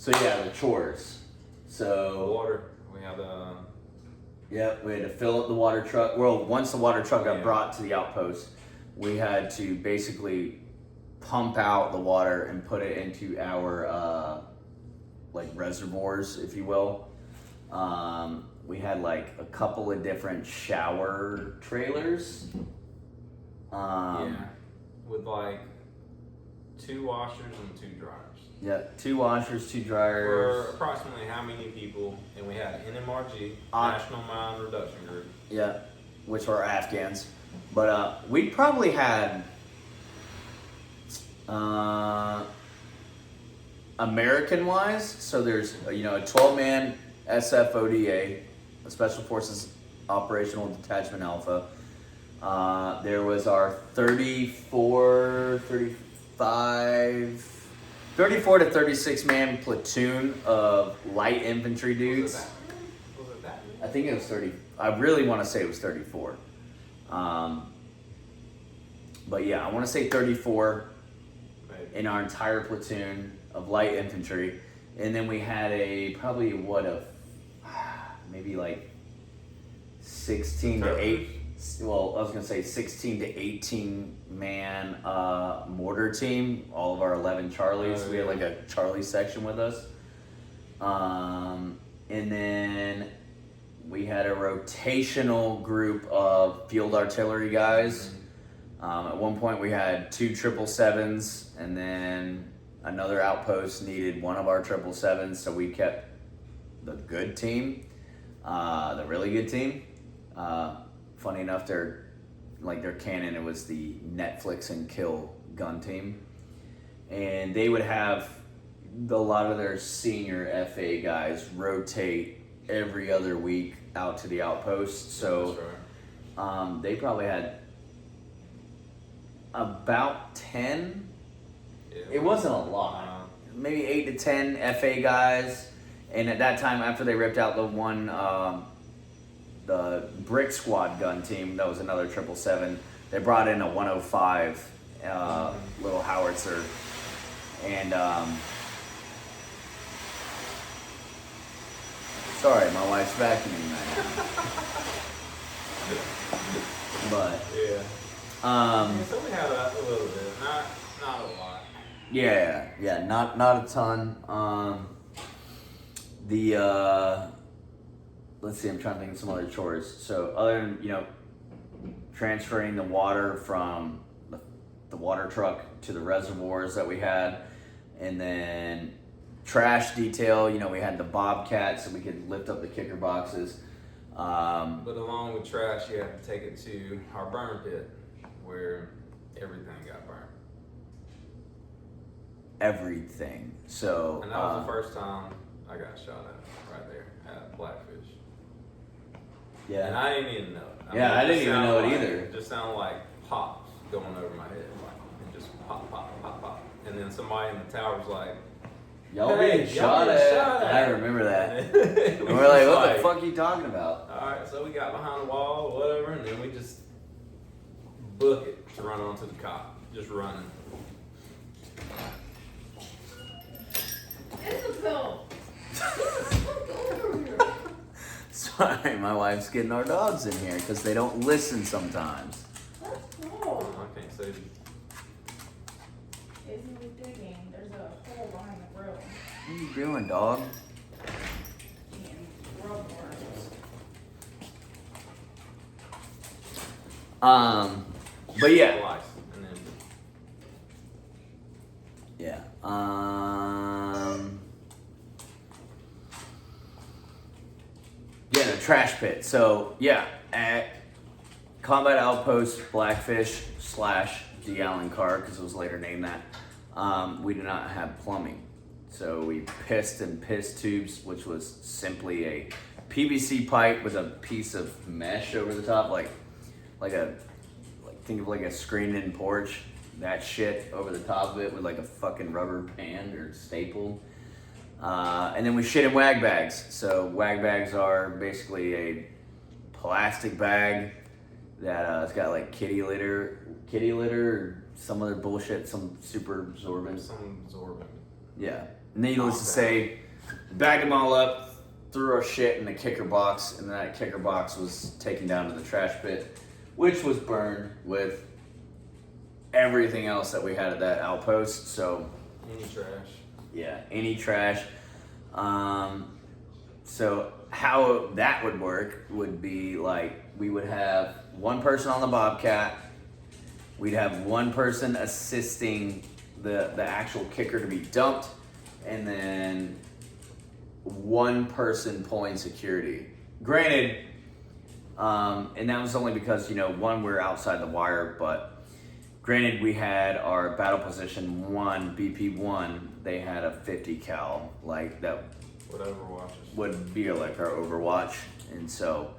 So yeah, the chores. So Water. We had yeah, we had to fill up the water truck. Well, once the water truck got Yeah. brought to the outpost, we had to basically pump out the water and put it into our like reservoirs, if you will. We had like a couple of different shower trailers. yeah, with like 2 washers and 2 dryers. Yeah, 2 washers, 2 For dryers. approximately how many people? And we had NMRG, Uh, National Mine Reduction Group. Yeah, which were Afghans. But we probably had American wise, so there's a 12-man SFODA, a Special Forces Operational Detachment Alpha. There was our 34 to 36 man platoon of light infantry dudes. Was it that many? I think it was 30. I really want to say it was 34. But yeah, I want to say 34 Maybe. in our entire platoon of light infantry. And then we had maybe like 16 to 8. Well, I was going to say 16 to 18 man mortar team. All of our 11 Charlies. Oh, We had yeah. like a Charlie section with us. And then we had a rotational group of field artillery guys. At one point, we had 2 777s, and then another outpost needed one of our 777s, so we kept the good team, the really good team. Funny enough, their cannon, it was the Netflix and Kill gun team, and they would have a lot of their senior FA guys rotate every other week out to the outpost. So That's right. they probably had about 10. Yeah. It wasn't a lot. Maybe 8 to 10 FA guys. And at that time, after they ripped out the one, the Brick Squad gun team, that was another 777, they brought in a 105 little howitzer. And, sorry, my wife's vacuuming right now. But, Yeah. So we had a little bit, not a lot. yeah, not a ton. Let's see, I'm trying to think of some other chores. So other than, transferring the water from the water truck to the reservoirs that we had, and then trash detail, we had the Bobcat so we could lift up the kicker boxes. But along with trash, you have to take it to our burn pit, where everything got burned. Everything. So And that was the first time I got shot at, right there, at Blackfish. yeah. And I didn't even know it. Yeah, I didn't even know it either. It just sounded like pops going over my head. And just pop, pop, pop, pop. And then somebody in the tower was like, Y'all "Hey, being y'all shot getting at. shot at." I remember that. And And we're like, what the fuck are you talking about? Alright, so we got behind the wall, whatever, and then we just book it to run onto the cop. Just running. Isabel! Sorry, my wife's getting our dogs in here because they don't listen sometimes. Let's go. I can't say Izzy was digging. There's a hole behind the grill. What are you doing, dog? And grub worms. But yeah. twice. And then Yeah. Yeah, the trash pit. So yeah, at Combat Outpost Blackfish / D. Allen Carr, because it was later named that, we did not have plumbing. So we pissed in piss tubes, which was simply a PVC pipe with a piece of mesh over the top, think of like a screened-in porch. That shit over the top of it with like a fucking rubber band or staple. And then we shit in wag bags. So wag bags are basically a plastic bag that it's got like kitty litter, or some other bullshit, some super absorbent. some absorbent. Yeah. Needless to say, bagged them all up, threw our shit in the kicker box, and that kicker box was taken down to the trash pit, which was burned with everything else that we had at that outpost. So, Any trash. yeah, any trash. So how that would work would be like we would have one person on the Bobcat, we'd have one person assisting the actual kicker to be dumped, and then one person pulling security. Granted, and that was only because, one, we're outside the wire, but granted, we had our battle position 1, BP1, they had a 50 cal, like that Whatever watches. would be like our Overwatch, and so,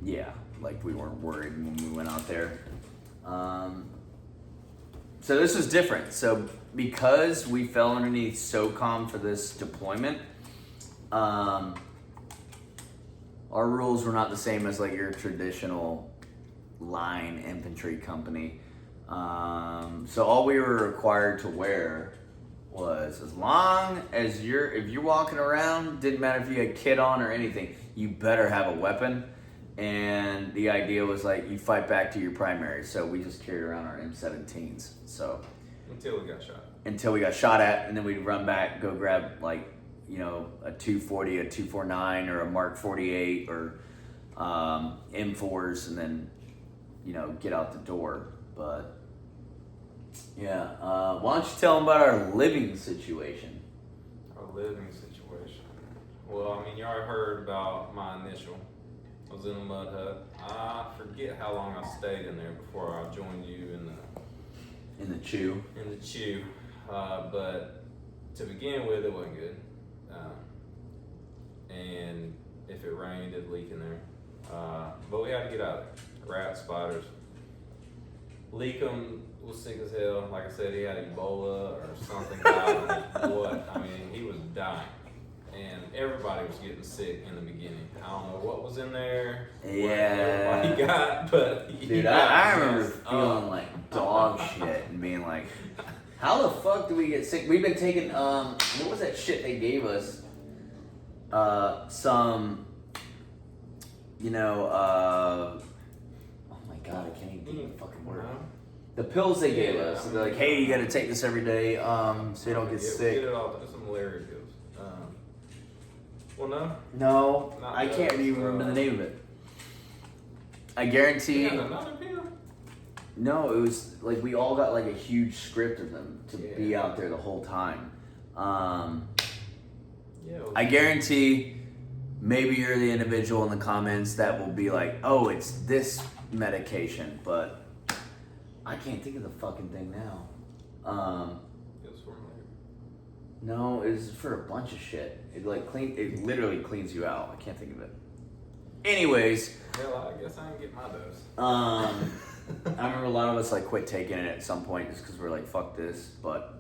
yeah, like we weren't worried when we went out there. So this was different. So because we fell underneath SOCOM for this deployment, our rules were not the same as like your traditional line infantry company. So all we were required to wear was, as long as if you're walking around, didn't matter if you had kit on or anything, you better have a weapon. And the idea was like you fight back to your primary. So we just carried around our M17s. So Until we got shot. until we got shot at, and then we'd run back, go grab like, a 240, a 249, or a Mark 48, or M4s, and then, get out the door. But yeah, why don't you tell them about our living situation? Our living situation. Well, I mean, you already heard about my initial. I was in a mud hut. I forget how long I stayed in there before I joined you In the chew. in the chew. But to begin with, it wasn't good. And if it rained, it'd leak in there. But we had to get out of there. Rats, spiders. Leakum was sick as hell. Like I said, he had Ebola or something. What? I mean, he was dying. And everybody was getting sick in the beginning. I don't know what was in there. What everybody got, but Dude, I remember feeling like dog shit and being like, how the fuck do we get sick? We've been taking, what was that shit they gave us? Some, oh my god, I can't even think of the fucking word. The pills they gave us. They're like, hey, you gotta take this every day, so you don't get sick. Get it all. There's some malaria pills. Well, no. No, Not I can't even remember the name of it. I guarantee. You had another pill? No, it was like we all got like a huge script of them to be out there the whole time. I guarantee maybe you're the individual in the comments that will be like, oh, it's this medication, but I can't think of the fucking thing now. It was for malaria. No, it's for a bunch of shit. It literally cleans you out. I can't think of it. Anyways, Hell, I guess I didn't get my dose. I remember a lot of us like quit taking it at some point just because we're like, fuck this. But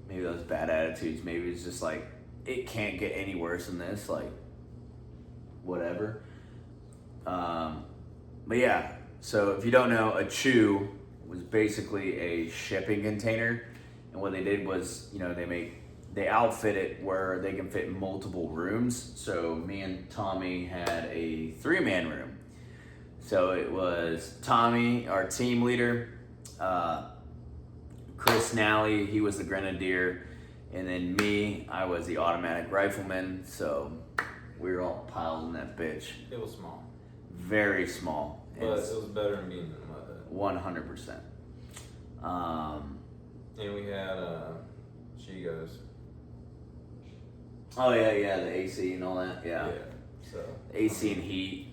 maybe those bad attitudes. Maybe it's just like it can't get any worse than this. Like whatever. But yeah. So if you don't know, a chew was basically a shipping container, and what they did was, they outfit it where they can fit multiple rooms. So me and Tommy had a 3-man room. So it was Tommy, our team leader, Chris Nally, he was the grenadier, and then me, I was the automatic rifleman. So we were all piled in that bitch. It was small. Very small. But it was better than being in the mud hut. 100%. And we had Chigos. Oh yeah, the AC and all that. Yeah. So AC and heat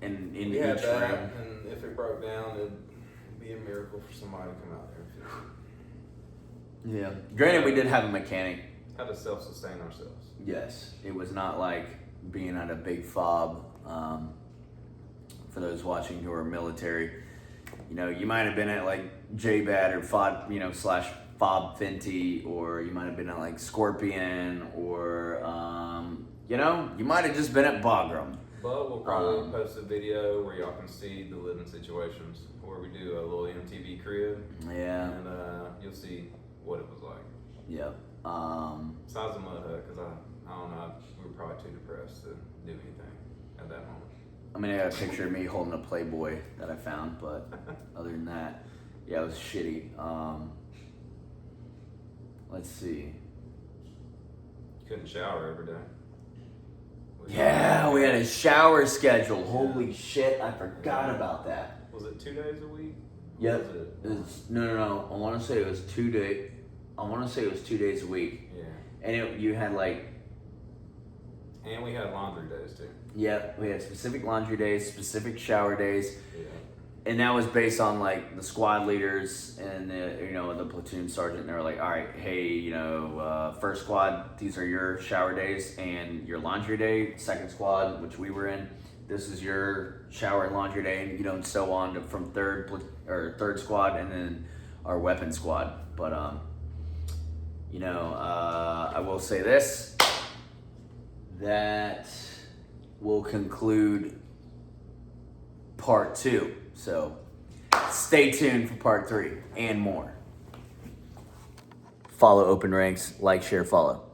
in we each had that, room. and if it broke down, it'd be a miracle for somebody to come out there and fix it. Yeah. Granted, we did have a mechanic. Had to self-sustain ourselves. Yes. It was not like being at a big fob. For those watching who are military, you might have been at like JBAT or FOB, slash Fob Fenty, or you might have been at like Scorpion, or you might have just been at Bagram. But we'll probably post a video where y'all can see the living situations where we do a little MTV crib. Yeah. And you'll see what it was like. Yep. Besides the mud hut, because I don't know, we were probably too depressed to do anything at that moment. I mean, I got a picture of me holding a Playboy that I found, but other than that, yeah, it was shitty. Let's see. Couldn't shower every day. Yeah, we had a shower schedule. Holy shit, I forgot about that. Was it 2 days a week? Yep. Was it? It was, no. I want to say it was 2 days. I want to say it was 2 days a week. Yeah. And you had like, And we had laundry days too. yep, we had specific laundry days, specific shower days. Yeah. And that was based on like the squad leaders and the platoon sergeant. And they were like, all right, hey, first squad, these are your shower days and your laundry day. Second squad, which we were in, this is your shower and laundry day, and so on from third squad, and then our weapon squad. But I will say this, that will conclude part 2. So stay tuned for part 3 and more. Follow Open Ranks, like, share, follow.